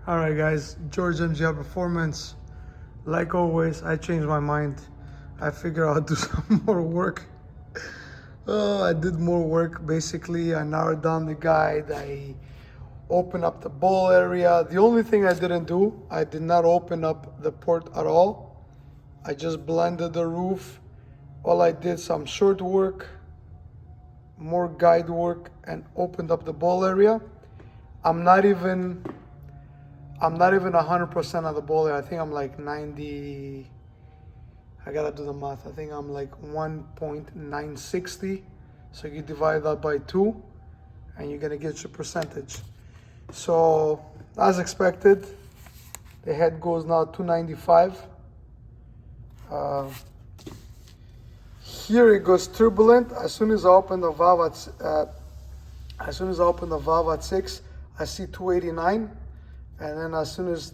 All right, guys, George MGR Performance. Like always, I changed my mind. I figured I'll do some more work. I did more work. Basically, I narrowed down the guide. I opened up the ball area. The only thing I didn't do, I did not open up the port at all. I just blended the roof. All I did, some short work, more guide work, and opened up the ball area. I'm not even 100% of the ball area. I think I'm like 90. I gotta do the math. I think I'm like 1.960. So you divide that by 2 and you're gonna get your percentage. So as expected, the head goes now 295. Here it goes turbulent. As soon as I open the valve at 6, I see 289, and then as soon as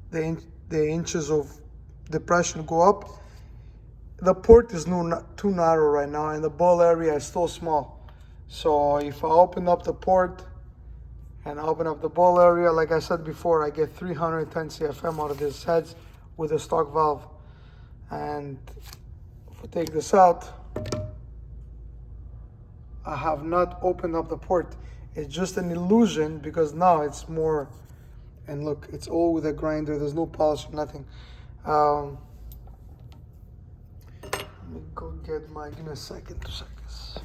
the inches of depression go up, the port is too narrow right now, and the ball area is still small. So if I open up the port and I open up the ball area, like I said before, I get 310 CFM out of these heads with a stock valve. And if we take this out, I have not opened up the port. It's just an illusion because now it's more, and look, it's all with a grinder. There's no polish, nothing. Let me go get my, give me a second, 2 seconds.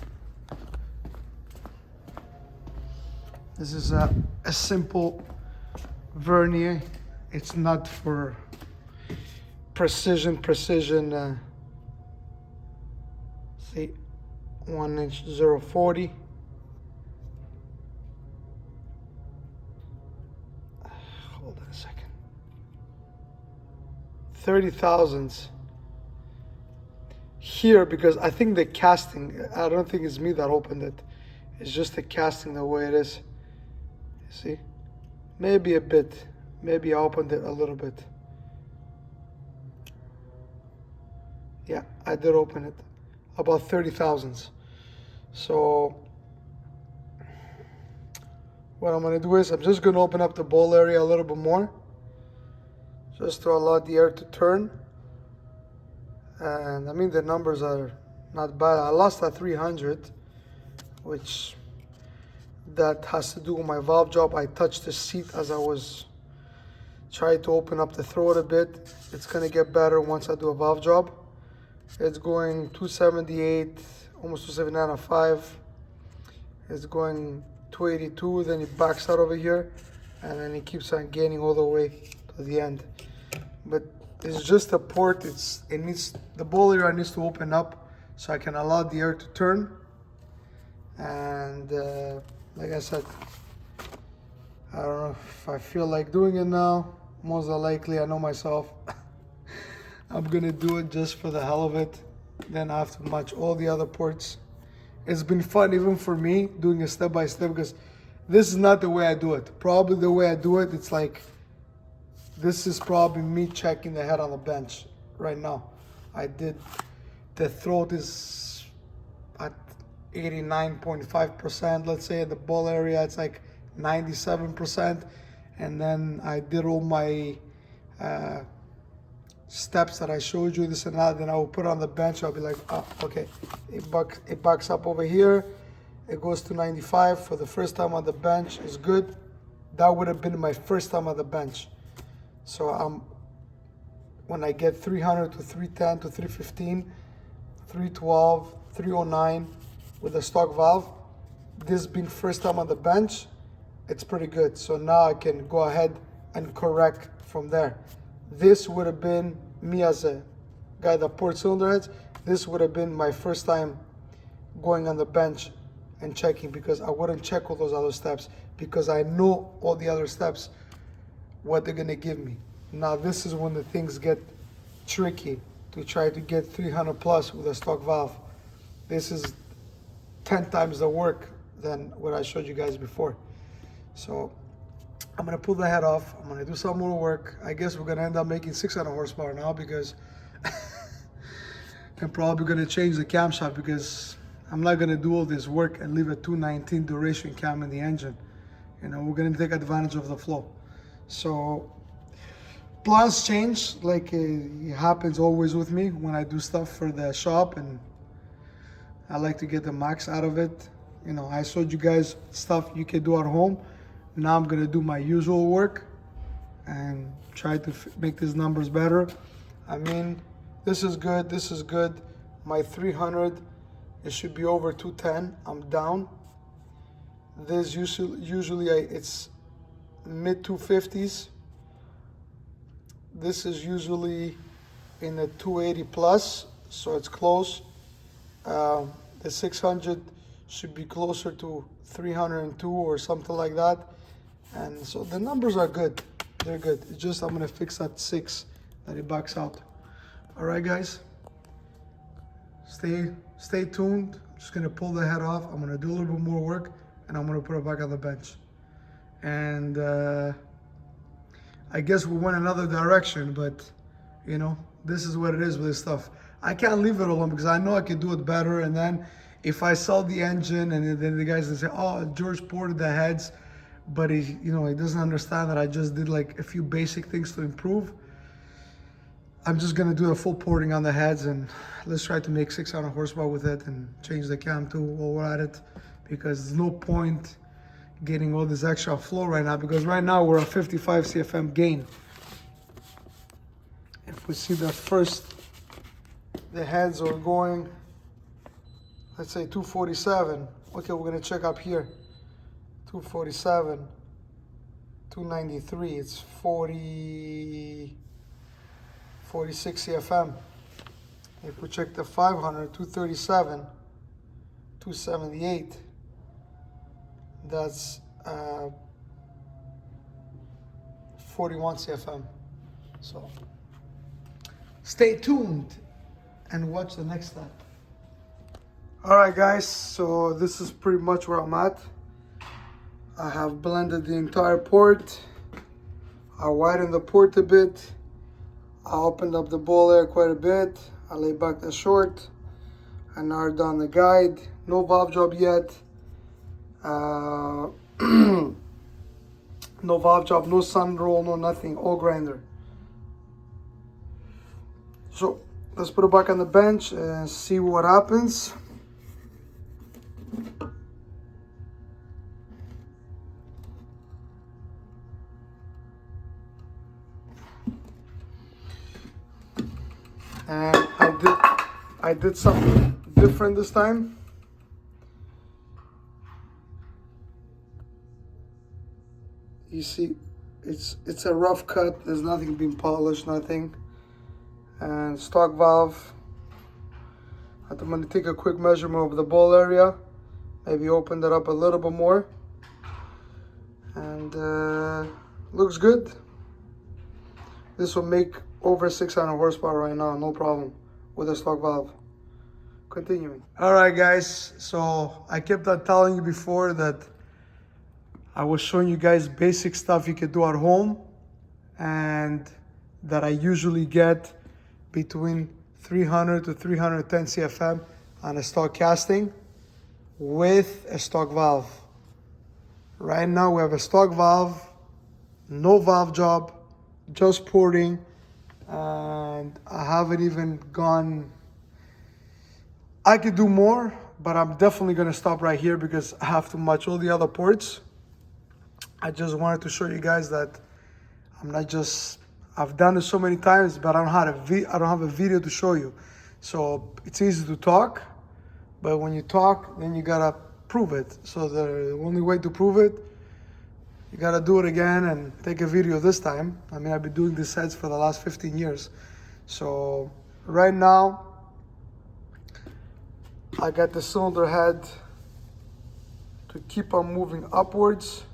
This is a simple vernier. It's not for precision, see, 1 inch 040. Hold on a second. 30 thousandths here, because I think the casting, I don't think it's me that opened it. It's just the casting the way it is. You see? Maybe a bit. Maybe I opened it a little bit. Yeah, I did open it. About 30 thousandths. So what I'm gonna do is I'm just gonna open up the ball area a little bit more, just to allow the air to turn. And I mean, the numbers are not bad. I lost at 300, which that has to do with my valve job. I touched the seat as I was trying to open up the throat a bit. It's gonna get better once I do a valve job. It's going 278, almost 279.5. It's going 282, then it backs out over here, and then it keeps on gaining all the way to the end. But it's just a port. The ball area needs to open up so I can allow the air to turn. And like I said, I don't know if I feel like doing it now. Most likely, I know myself. I'm gonna do it just for the hell of it. Then I have to match all the other ports. It's been fun even for me doing it step by step, because this is not the way I do it. Probably the way I do it, it's like, this is probably me checking the head on the bench right now. The throat is at 89.5%, let's say. The ball area, it's like 97%. And then I did all my steps that I showed you, this and that. Then I will put it on the bench. I'll be like, oh, okay, it backs up over here. It goes to 95 for the first time on the bench. Is good. That would have been my first time on the bench. So when I get 300 to 310 to 315, 312, 309 with a stock valve, this being first time on the bench, it's pretty good. So now I can go ahead and correct from there. This would have been me as a guy that poured cylinder heads. This would have been my first time going on the bench and checking, because I wouldn't check all those other steps because I know all the other steps, what they're gonna give me. Now this is when the things get tricky to try to get 300 plus with a stock valve. This is 10 times the work than what I showed you guys before. So I'm gonna pull the head off. I'm gonna do some more work. I guess we're gonna end up making 600 horsepower now, because I'm probably gonna change the camshaft, because I'm not gonna do all this work and leave a 219 duration cam in the engine. You know, we're gonna take advantage of the flow. So plans change, like it happens always with me when I do stuff for the shop, and I like to get the max out of it. You know, I showed you guys stuff you can do at home. Now I'm gonna do my usual work and try to make these numbers better. I mean, this is good, this is good. My 300, it should be over 210. I'm down. This usually it's mid 250s. This is usually in the 280 plus, so it's close. The 600 should be closer to 302 or something like that. And so the numbers are good. They're good. It's just I'm gonna fix that 6 that it backs out. All right, guys. Stay tuned. I'm just gonna pull the head off. I'm gonna do a little bit more work, and I'm gonna put it back on the bench. And I guess we went another direction, but you know, this is what it is with this stuff. I can't leave it alone because I know I can do it better. And then if I sell the engine, and then the guys will say, "Oh, George ported the heads," but he doesn't understand that I just did like a few basic things to improve. I'm just gonna do a full porting on the heads, and let's try to make 600 horsepower with it and change the cam too while we're at it, because there's no point getting all this extra flow right now, because right now we're at 55 CFM gain. If we see that first, the heads are going, let's say 247. Okay, we're gonna check up here. 247, 293, it's 46 CFM. If we check the 500, 237, 278, that's 41 CFM. So stay tuned and watch the next step. All right, guys, so this is pretty much where I'm at. I have blended the entire port. I widened the port a bit. I opened up the ball air quite a bit. I laid back the short. I narrowed down the guide. No valve job yet. No valve job, no sun roll, no nothing, all grinder. So let's put it back on the bench and see what happens. And I did something different this time. You see, it's a rough cut. There's nothing being polished, nothing. And stock valve. I'm going to take a quick measurement of the ball area. Maybe open that up a little bit more. And looks good. This will make over 600 horsepower right now, no problem, with a stock valve. Continuing. All right, guys, so I kept on telling you before that I was showing you guys basic stuff you could do at home, and that I usually get between 300 to 310 CFM on a stock casting with a stock valve. Right now we have a stock valve, no valve job, just porting, and I haven't even gone. I could do more, but I'm definitely gonna stop right here because I have to match all the other ports. I just wanted to show you guys that I'm not just, I've done it so many times, but I don't have a video to show you. So it's easy to talk, but when you talk, then you gotta prove it. So the only way to prove it, you gotta do it again and take a video this time. I mean, I've been doing these heads for the last 15 years. So right now, I got the cylinder head to keep on moving upwards.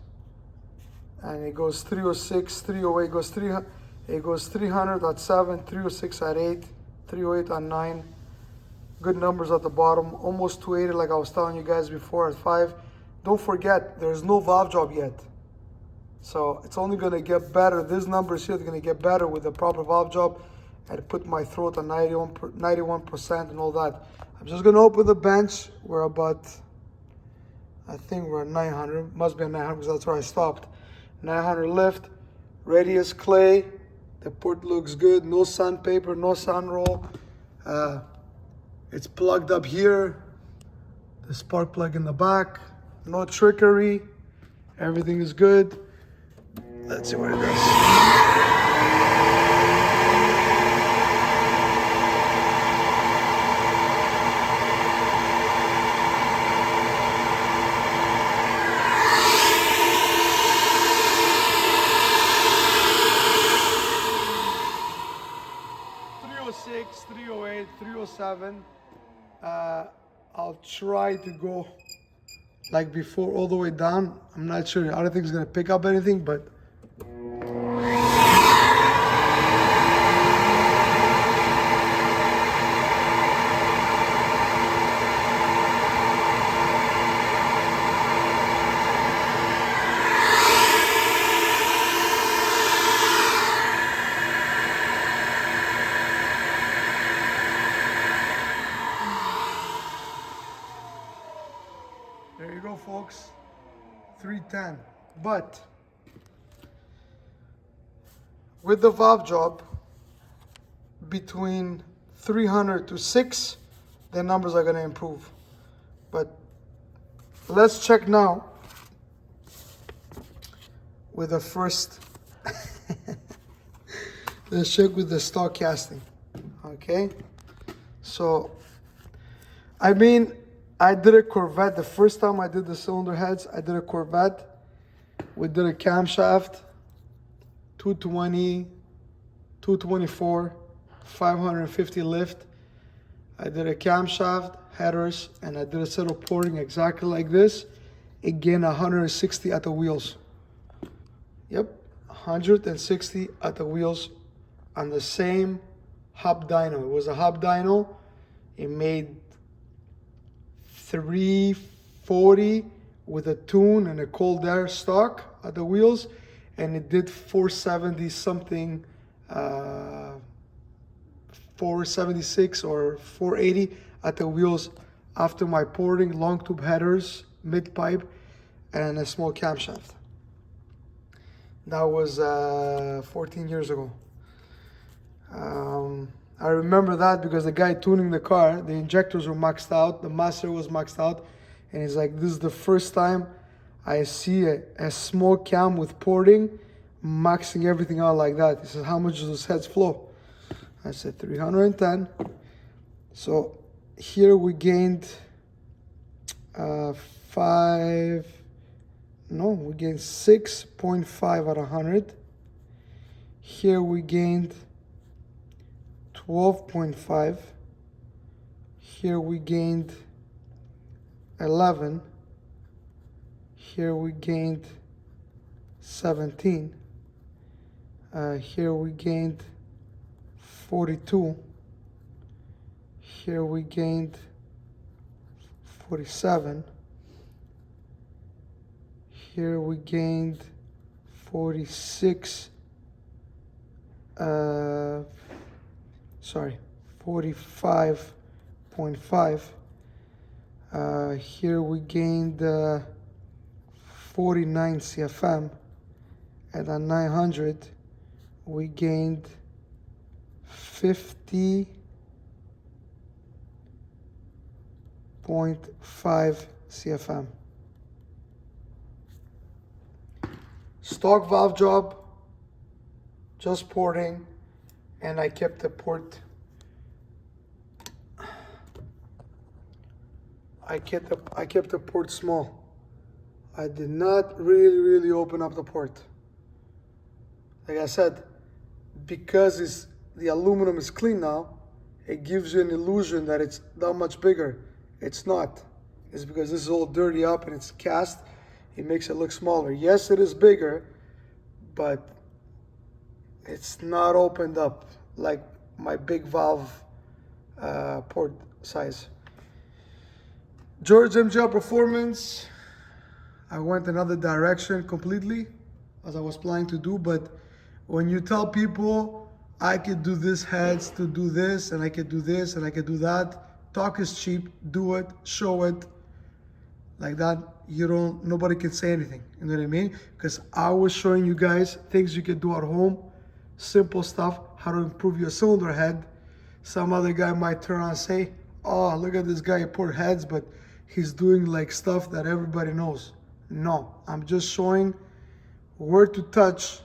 And it goes 306, 308, goes 300, it goes 300 at 7, 306 at 8, 308 at 9. Good numbers at the bottom, almost 280 like I was telling you guys before at 5. Don't forget, there's no valve job yet. So it's only gonna get better. These numbers here are gonna get better with the proper valve job. And put my throat on 91% and all that. I'm just gonna open the bench. We're about, I think we're at 900. Must be at 900 because that's where I stopped. 900 lift. ready as clay. The port looks good, no sandpaper, no sand roll. It's plugged up here. The spark plug in the back, no trickery. Everything is good. Let's see what it does. 306, 308, 307. I'll try to go like before all the way down. I'm not sure. I don't think it's gonna pick up anything, but there you go, folks. 310. But with the valve job, between 300 to 6, the numbers are going to improve. But let's check now with the first. Let's check with the stock casting. Okay. So, I mean, I did a Corvette. The first time I did the cylinder heads, I did a Corvette. We did a camshaft, 220, 224, 550 lift. I did a camshaft, headers, and I did a set of porting exactly like this. Again, 160 at the wheels. Yep, 160 at the wheels on the same hub dyno. It was a hub dyno. It made 340 with a tune and a cold air stock at the wheels, and it did 470 something, 476 or 480 at the wheels after my porting, long tube headers, mid pipe, and a small camshaft. That was 14 years ago. I remember that because the guy tuning the car, the injectors were maxed out, the master was maxed out, and he's like, this is the first time I see a small cam with porting, maxing everything out like that. He says, how much does those heads flow? I said 310. So here we gained we gained 6.5 at 100. Here we gained 12.5. Here we gained 11. Here we gained 17. Here we gained 42. Here we gained 47. Here we gained 46. 45.5. Here we gained 49 CFM. At a 900, we gained 50.5 CFM. Stock valve job, just porting, and I kept the port. I kept the port small. I did not really open up the port. Like I said, because the aluminum is clean now, it gives you an illusion that it's that much bigger. It's not. It's because this is all dirty up and it's cast. It makes it look smaller. Yes, it is bigger, but it's not opened up like my big valve port size. George MGL Performance, I went another direction completely as I was planning to do, but when you tell people I could do this heads to do this, and I could do this, and I could do that, talk is cheap, do it, show it. like that, nobody can say anything. You know what I mean? Because I was showing you guys things you can do at home, simple stuff, how to improve your cylinder head. Some other guy might turn around and say, oh, look at this guy, he poured heads, but he's doing like stuff that everybody knows. No, I'm just showing where to touch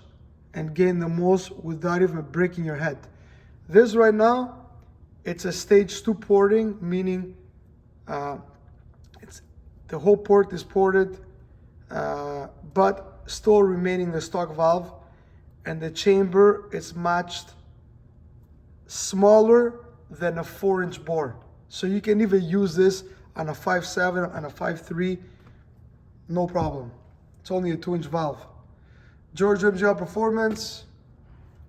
and gain the most without even breaking your head. This right now, it's a stage 2 porting, meaning the whole port is ported, but still remaining the stock valve, and the chamber is matched smaller than a 4-inch bore. So you can even use this on a 5.7 and a 5.3, no problem. It's only a 2-inch valve. George MGL Performance,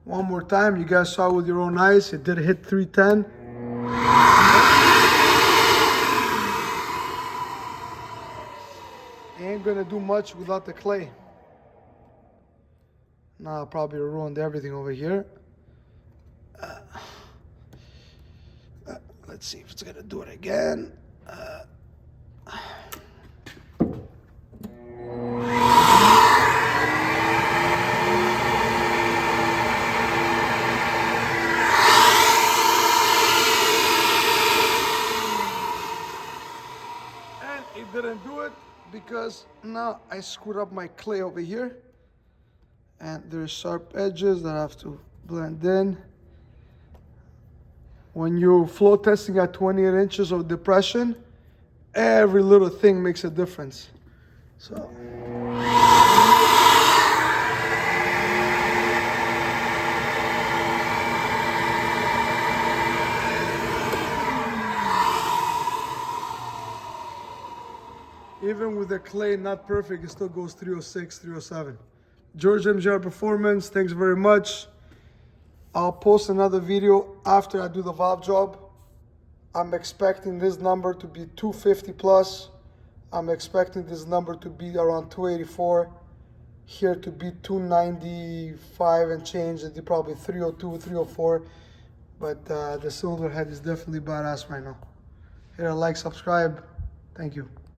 one more time, you guys saw with your own eyes, it did hit 310. Ain't gonna do much without the clay. Now I probably ruined everything over here. Let's see if it's gonna do it again. And it didn't do it because now I screwed up my clay over here. And there's sharp edges that I have to blend in. When you're flow testing at 28 inches of depression, every little thing makes a difference. So. Even with the clay not perfect, it still goes 306, 307. George MGR Performance, thanks very much. I'll post another video after I do the valve job. I'm expecting this number to be 250 plus. I'm expecting this number to be around 284. Here to be 295 and change, and probably 302, 304. But the cylinder head is definitely badass right now. Hit a like, subscribe. Thank you.